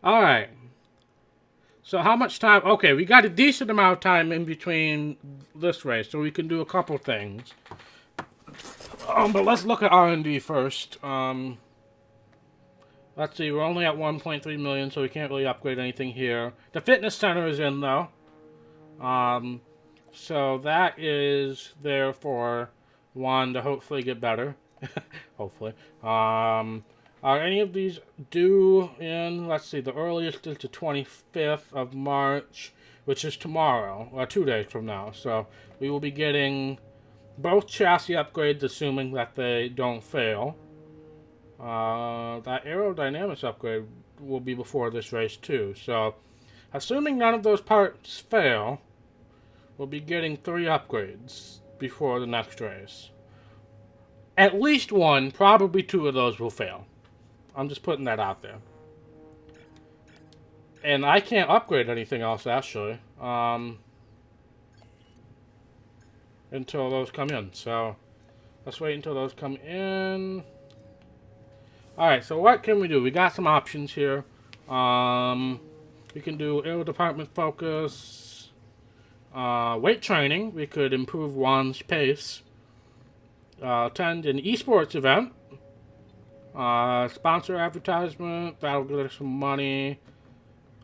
Alright. So how much time? Okay, we got a decent amount of time in between this race, so we can do a couple things. But let's look at R&D first. Let's see, we're only at 1.3 million, so we can't really upgrade anything here. The fitness center is in, though. So that is there for one to hopefully get better. Hopefully. Are any of these due in, let's see, the earliest is the 25th of March, which is tomorrow, or 2 days from now. So we will be getting both chassis upgrades, assuming that they don't fail. That aerodynamics upgrade will be before this race too. So assuming none of those parts fail, we'll be getting 3 upgrades before the next race. At least one, probably 2 of those will fail. I'm just putting that out there. And I can't upgrade anything else, actually, until those come in. So let's wait until those come in. Alright, so what can we do? We got some options here. We can do aero department focus. Weight training. We could improve Juan's pace. Attend an esports event. Sponsor advertisement. That'll get us some money.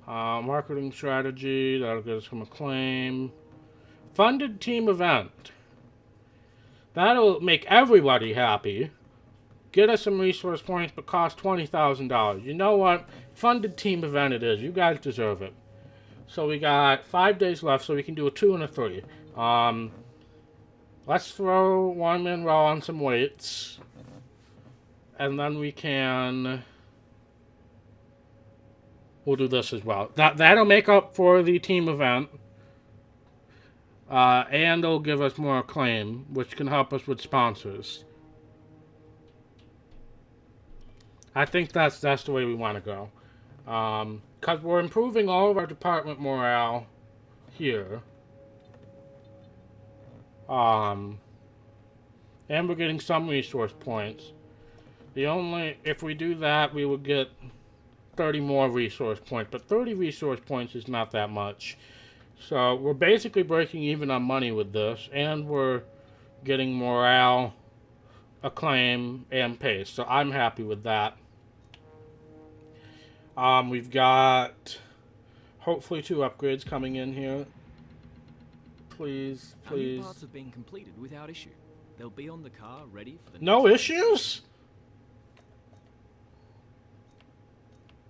Marketing strategy. That'll get us some acclaim. Funded team event. That'll make everybody happy. Get us some resource points, but cost $20,000. You know what? Funded team event it is. You guys deserve it. So we got 5 days left, so we can do a 2 and a 3. Let's throw one man row on some weights. And then we can... We'll do this as well. That'll make up for the team event. And it'll give us more acclaim, which can help us with sponsors. I think that's the way we want to go. Because we're improving all of our department morale here. And we're getting some resource points. If we do that, we will get 30 more resource points. But 30 resource points is not that much. So we're basically breaking even on money with this. And we're getting morale, acclaim, and pace. So I'm happy with that. We've got hopefully 2 upgrades coming in here. Please, How many please. parts have been completed without issue? They'll be on the car ready for the No next issues?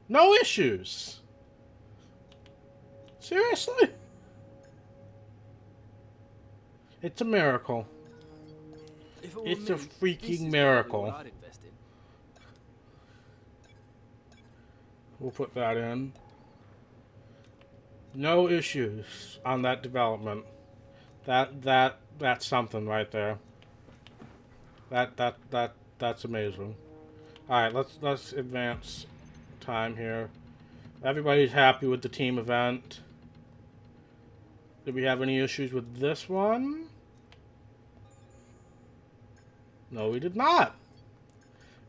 No issues? Seriously? It's a miracle. If it were It's a me, this freaking is miracle. probably what I'd invest in. We'll put that in. No issues on that development. That's something right there. That's amazing. All right, let's advance time here. Everybody's happy with the team event. Did we have any issues with this one? No, we did not.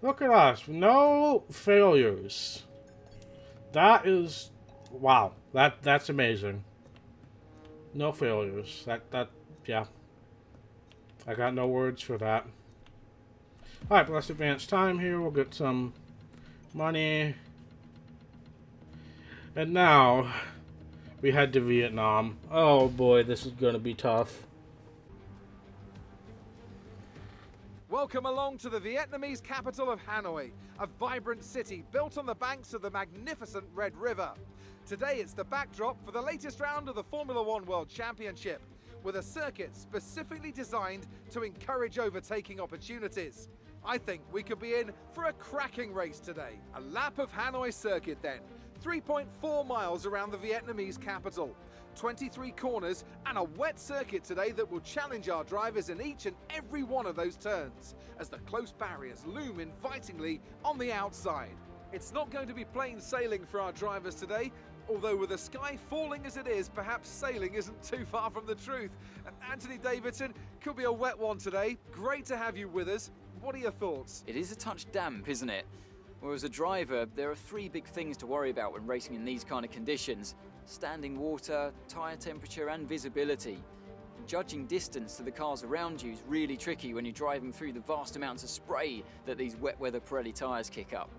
Look at us. No failures. That is... Wow. That's amazing. No failures. Yeah. I got no words for that. Alright, let's advance time here. We'll get some money. And now, we head to Vietnam. Oh boy, this is gonna be tough. Welcome along to the Vietnamese capital of Hanoi, a vibrant city built on the banks of the magnificent Red River. Today it's the backdrop for the latest round of the Formula One World Championship, with a circuit specifically designed to encourage overtaking opportunities. I think we could be in for a cracking race today. A lap of Hanoi circuit then, 3.4 miles around the Vietnamese capital. 23 corners and a wet circuit today that will challenge our drivers in each and every one of those turns as the close barriers loom invitingly on the outside. It's not going to be plain sailing for our drivers today, although with the sky falling as it is, perhaps sailing isn't too far from the truth. And Anthony Davidson, could be a wet one today. Great to have you with us. What are your thoughts? It is a touch damp, isn't it? Well, as a driver, there are 3 big things to worry about when racing in these kind of conditions. Standing water, tyre temperature and visibility. Judging distance to the cars around you is really tricky when you're driving through the vast amounts of spray that these wet weather Pirelli tyres kick up.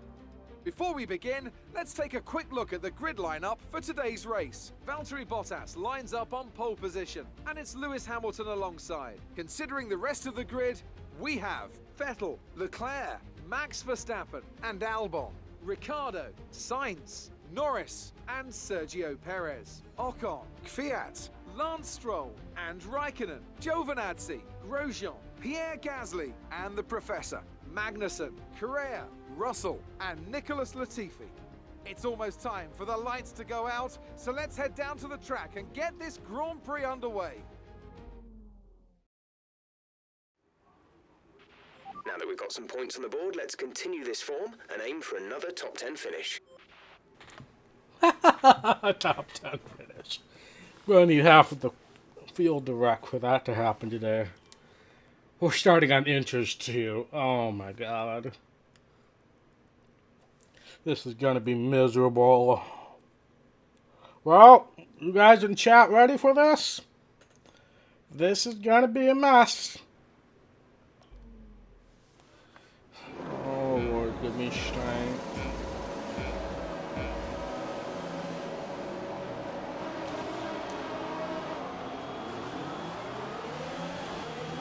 Before we begin, let's take a quick look at the grid lineup for today's race. Valtteri Bottas lines up on pole position, and it's Lewis Hamilton alongside. Considering the rest of the grid, we have Vettel, Leclerc, Max Verstappen and Albon, Ricciardo, Sainz, Norris and Sergio Perez, Ocon, Kvyat, Lance Stroll and Raikkonen, Giovinazzi, Grosjean, Pierre Gasly and the Professor, Magnussen, Correa, Russell and Nicholas Latifi. It's almost time for the lights to go out, so let's head down to the track and get this Grand Prix underway. Now that we've got some points on the board, let's continue this form and aim for another top 10 finish. Top 10 finish. We're gonna need half of the field to wreck for that to happen today. We're starting on inches too. Oh my god. This is gonna be miserable. Well, you guys in chat ready for this? This is gonna be a mess. Oh Lord, give me strength.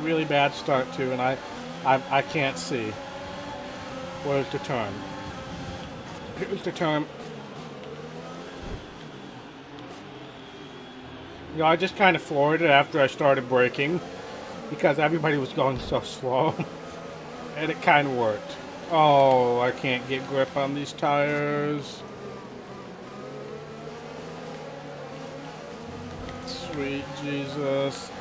Really bad start too, and I can't see. Where's the turn? Here's the turn. You know, I just kind of floored it after I started braking because everybody was going so slow, and it kind of worked. Oh, I can't get grip on these tires. Sweet Jesus.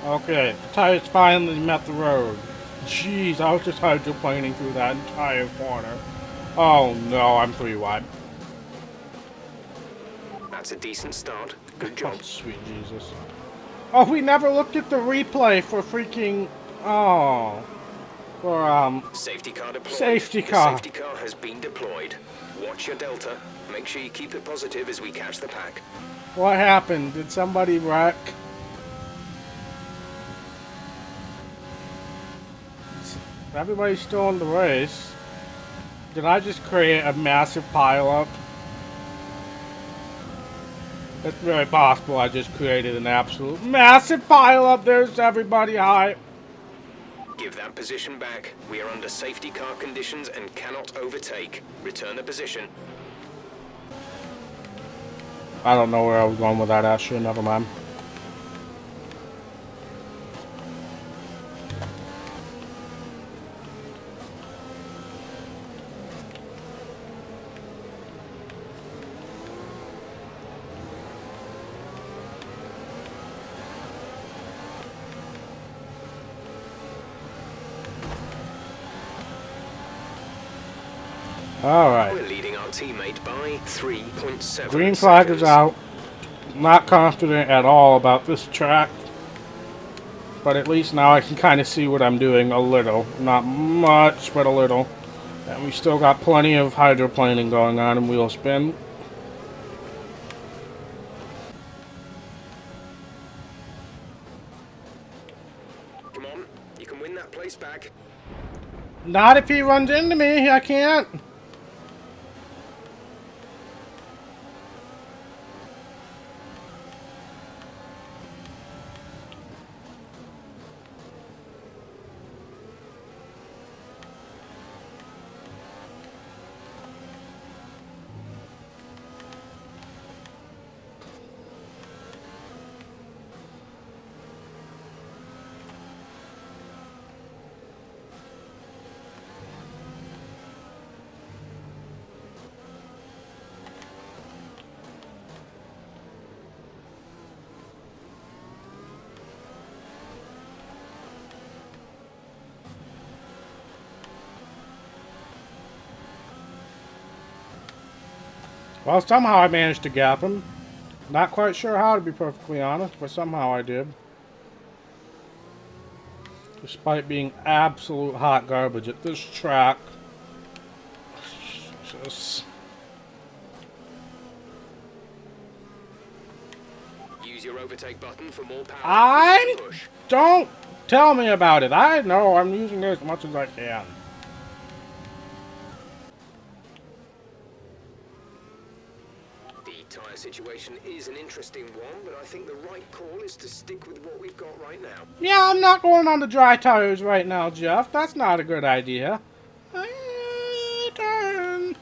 Okay, the tires finally met the road. Jeez, I was just hydroplaning through that entire corner. Oh no, I'm 3 wide. That's a decent start. Good Oh, job. sweet Jesus. Oh, we never looked at the replay for freaking... Oh. For, Safety car deployed. Safety The car. safety car has been deployed. Watch your delta. Make sure you keep it positive as we catch the pack. What happened? Did somebody wreck? Everybody's still in the race. Did I just create a massive pileup? It's very possible I just created an absolute massive pileup. There's everybody. Hi. Give that position back. We are under safety car conditions and cannot overtake. Return the position. I don't know where I was going with that, actually. Never mind. Alright. We're leading our teammate by 3.7 Green flag seconds. is out. Not confident at all about this track. But at least now I can kind of see what I'm doing a little. Not much, but a little. And we still got plenty of hydroplaning going on in wheel spin. Come on, you can win that place back. Not if he runs into me. I can't. Well, somehow I managed to gap him. Not quite sure how, to be perfectly honest, but somehow I did. Despite being absolute hot garbage at this track. Jesus. Use your overtake button for more power. I Push. don't tell me about it. I know I'm using it as much as I can. The tyre situation is an interesting one, but I think the right call is to stick with what we've got right now. Yeah, I'm not going on the dry tires right now, Jeff. That's not a good idea. Turn.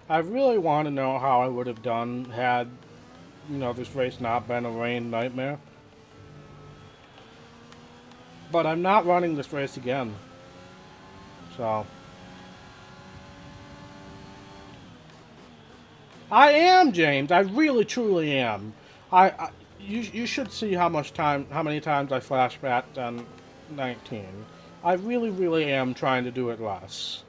I really want to know how I would have done had, you know, this race not been a rain nightmare. But I'm not running this race again. So. I am, James. I really, truly am. You should see how many times I flash back on 19. I really, really am trying to do it less.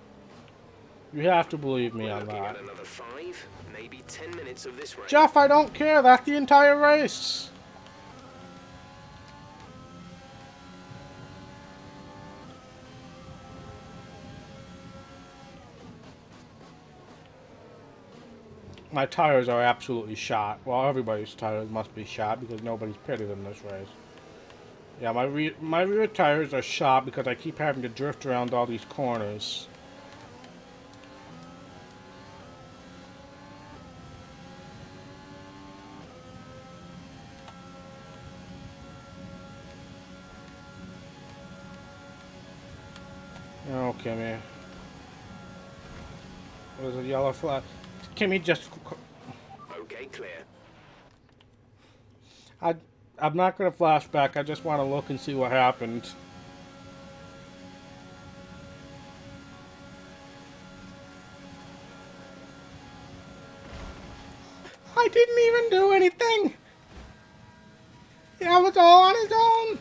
You have to believe me We're on looking that. at another 5, maybe 10 minutes of this race. Jeff, I don't care. That's the entire race. My tires are absolutely shot. Well, everybody's tires must be shot because nobody's pitted in this race. Yeah, my rear tires are shot because I keep having to drift around all these corners. Oh, Kimmy. There's a yellow flag. Kimmy, just... Okay, clear. I'm not going to flash back. I just want to look and see what happened. I didn't even do anything. That was all on his own.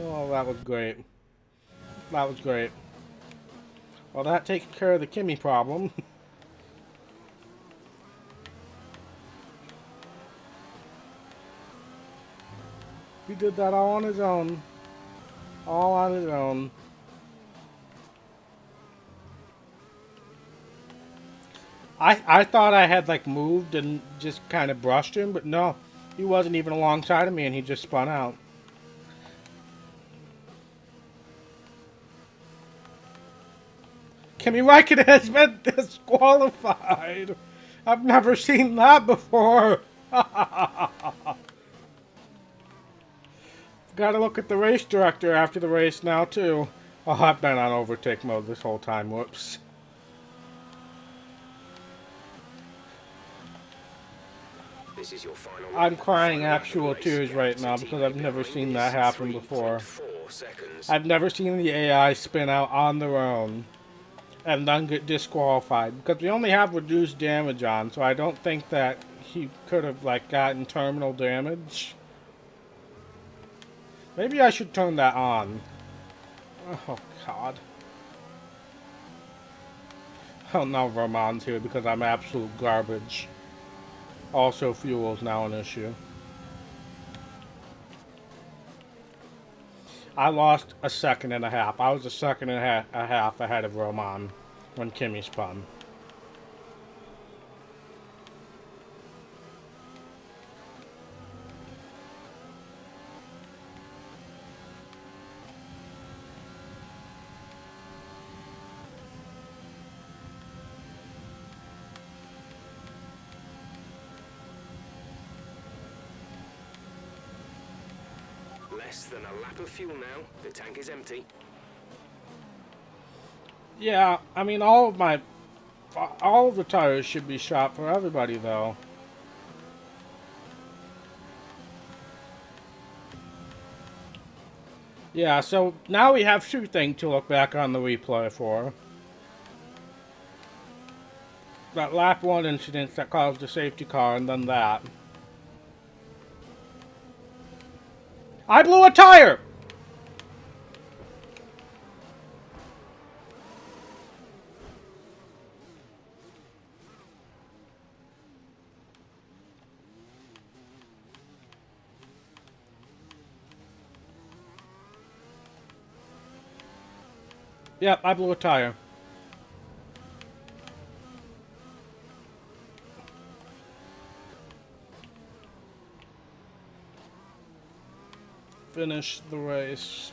Oh, that was great. That was great. Well, that takes care of the Kimmy problem. He did that all on his own. All on his own. I thought I had like moved and just kind of brushed him, but no. He wasn't even alongside of me and he just spun out. Kimi Räikkönen has been disqualified. I've never seen that before. Gotta look at the race director after the race now, too. Oh, I've been on overtake mode this whole time. Whoops. This is your final I'm crying final actual race. tears right now because I've never seen that happen before. 3.4 seconds. I've never seen the AI spin out on their own and then get disqualified because we only have reduced damage on, so I don't think that he could have like gotten terminal damage. Maybe I should turn that on. Oh God. Oh no, Roman's here because I'm absolute garbage. Also, fuel is now an issue. I lost a second and a half. I was a second and a half ahead of Roman when Kimmy spun. Less than a lap of fuel now. The tank is empty. Yeah, I mean all of the tires should be shot for everybody though. Yeah, so now we have two things to look back on the replay for. That lap 1 incident that caused the safety car and then that. I blew a tire! Yep, I blew a tire. Finish the race.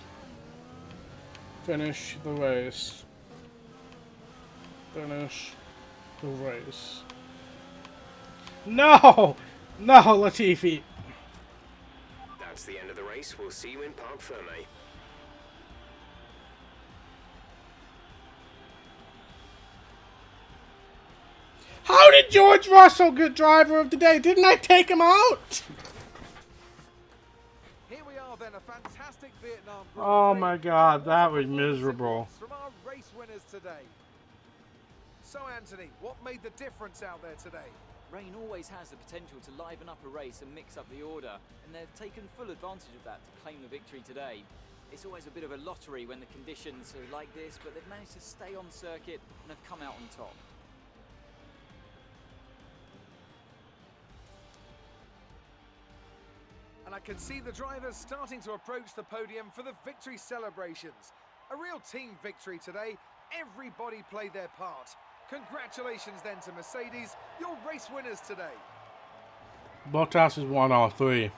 Finish the race. Finish the race. No! No, Latifi. That's the end of the race. We'll see you in Parc Ferme. How did George Russell get driver of the day? Didn't I take him out? Here we are then, a fantastic Vietnam Grand Oh Prix. my God, that was Performance it miserable. was from our race winners today. So Anthony, what made the difference out there today? Rain always has the potential to liven up a race and mix up the order, and they've taken full advantage of that to claim the victory today. It's always a bit of a lottery when the conditions are like this, but they've managed to stay on circuit and have come out on top. And I can see the drivers starting to approach the podium for the victory celebrations. A real team victory today. Everybody played their part. Congratulations then to Mercedes, your race winners today. Bottas has won all three.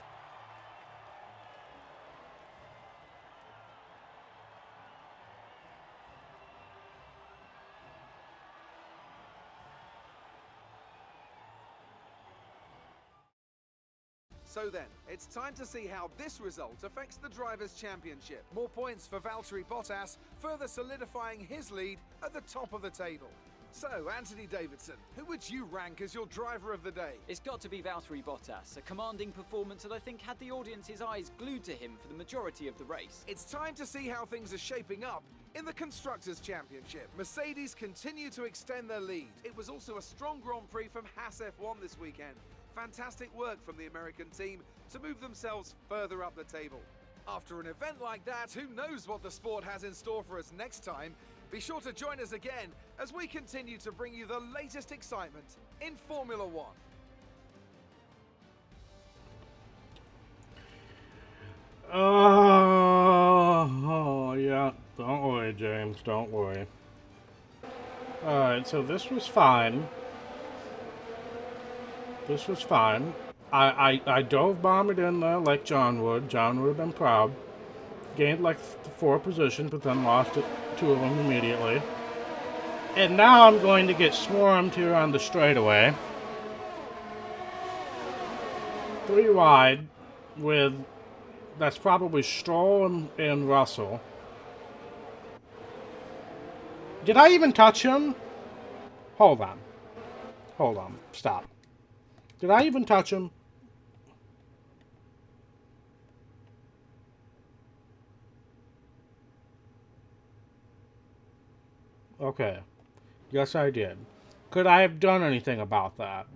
So then, it's time to see how this result affects the Drivers' Championship. More points for Valtteri Bottas, further solidifying his lead at the top of the table. So, Anthony Davidson, who would you rank as your driver of the day? It's got to be Valtteri Bottas, a commanding performance that I think had the audience's eyes glued to him for the majority of the race. It's time to see how things are shaping up in the Constructors' Championship. Mercedes continue to extend their lead. It was also a strong Grand Prix from Haas F1 this weekend. Fantastic work from the American team to move themselves further up the table. After an event like that, who knows what the sport has in store for us next time? Be sure to join us again as we continue to bring you the latest excitement in Formula One. Oh, yeah. Don't worry, James. Don't worry. Alright, so this was fine. This was fine. I dove bombed in there like John would. John would have been proud. Gained like 4 positions, but then lost it 2 of them immediately. And now I'm going to get swarmed here on the straightaway. 3 wide with... That's probably Stroll and Russell. Did I even touch him? Hold on. Hold on. Stop. Did I even touch him? Okay. Yes, I did. Could I have done anything about that?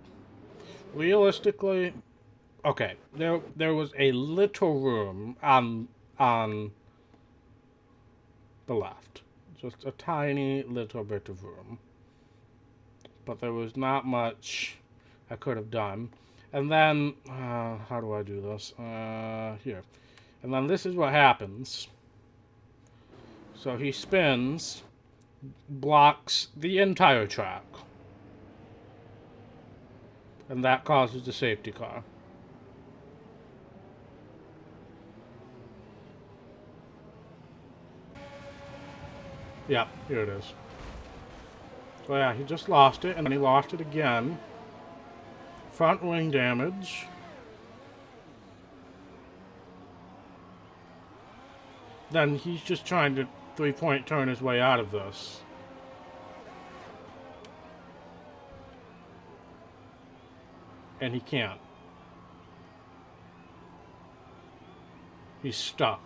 Realistically, okay. There was a little room on the left. Just a tiny little bit of room. But there was not much I could have done. And then, how do I do this? Here. And then this is what happens. So he spins, blocks the entire track. And that causes the safety car. Yeah, here it is. So yeah, he just lost it, and then he lost it again. Front wing damage. Then he's just trying to 3-point turn his way out of this. And he can't. He's stuck.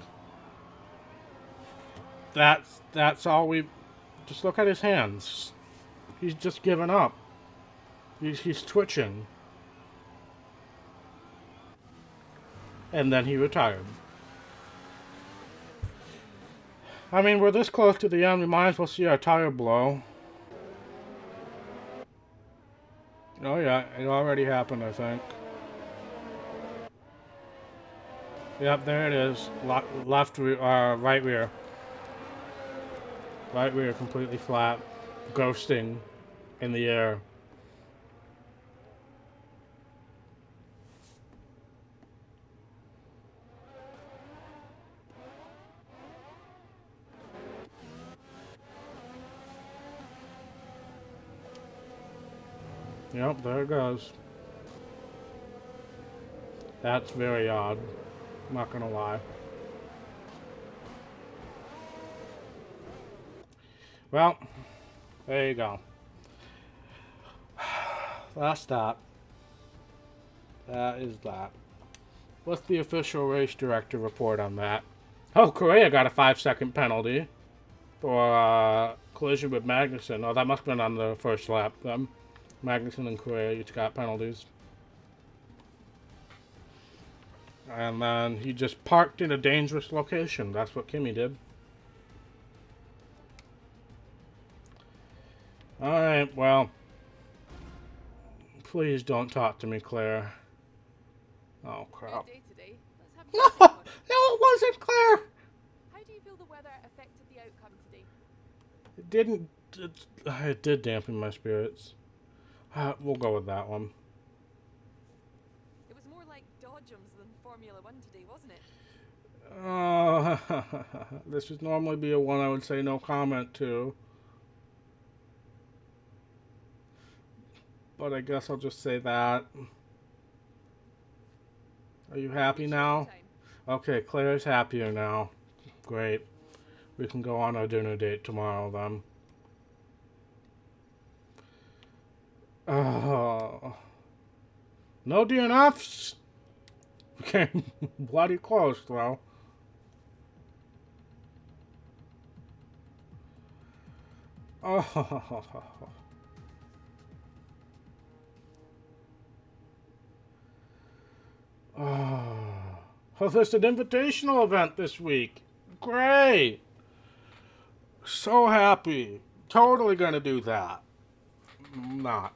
That's all we... Just look at his hands. He's just given up. He's twitching. And then he retired. I mean, we're this close to the end, we might as well see our tire blow. Oh yeah, it already happened, I think. Yep, there it is. Left rear, right rear. Right rear completely flat. Ghosting in the air. Yep, there it goes. That's very odd. Not gonna lie. Well, there you go. That's that. That is that. What's the official race director report on that? Oh, Correa got a 5-second penalty for collision with Magnussen. Oh, that must have been on the first lap then. Magnussen and Correa each got penalties. And then he just parked in a dangerous location. That's what Kimi did. Alright, well. Please don't talk to me, Claire. Oh, crap. Good day today. Let's have No! a No, quick one. it wasn't Claire! How do you feel the weather affected the outcome today? It didn't. It did dampen my spirits. We'll go with that one. It was more like Dodgems than Formula One today, wasn't it? This would normally be a one I would say no comment to. But I guess I'll just say that. Are you happy now? Time. Okay, Claire's happier now. Great. We can go on our dinner date tomorrow then. Oh. No DNFs? Okay, bloody close though. Oh. Oh, there's an invitational event this week. Great. So happy. Totally gonna do that. Not.